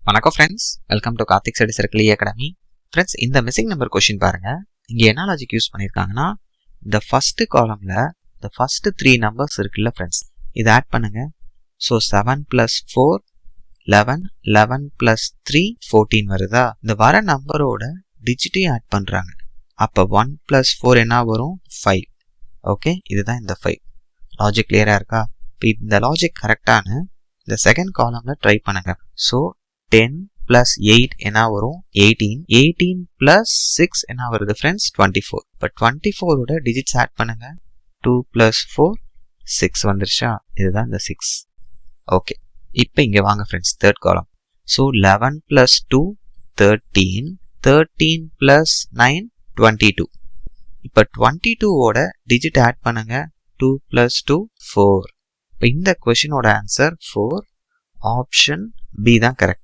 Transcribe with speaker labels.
Speaker 1: வணக்கம் friends, welcome to Karthik study circle academy. Friends, இந்த missing number question பாருங்க. இங்கே என்ன லாஜிக் யூஸ் பண்ணியிருக்காங்கன்னா, இந்த ஃபர்ஸ்ட் காலம்ல இந்த ஃபர்ஸ்ட் 3 நம்பர்ஸ் இருக்குல்ல ஃப்ரெண்ட்ஸ், இதை ஆட் பண்ணுங்க. ஸோ 7 + 4 11, 11 + 3 14 வருதா? இந்த வர நம்பரோட டிஜிட்டையும் ஆட் பண்றாங்க. அப்போ 1 + 4 என்ன வரும்? 5. ஓகே, இதுதான் இந்த 5. லாஜிக் கிளியரா இருக்கா? இப்போ இந்த லாஜிக் கரெக்டான இந்த செகண்ட் காலம்ல ட்ரை பண்ணுங்க. ஸோ 10 + 8 என்ன வரும்? 18. 18 + 6 என்ன வருது ஃப்ரெண்ட்ஸ்? 24. இப்போ 24 ஓட டிஜிட்ஸ் ஆட் பண்ணுங்க. 2 + 4 6 வந்துருச்சா? இதுதான் இந்த 6. ஓகே, இப்போ இங்க வாங்க ஃப்ரெண்ட்ஸ், தேர்ட் காலம். ஸோ 11 + 2 13, 13 + 9 22. இப்போ 22 ஓட டிஜிட் ஆட் பண்ணுங்க. 2 + 2 4. இப்போ இந்த கொஸ்டினோட ஆன்சர் 4. ஆப்ஷன் பி தான் கரெக்ட்.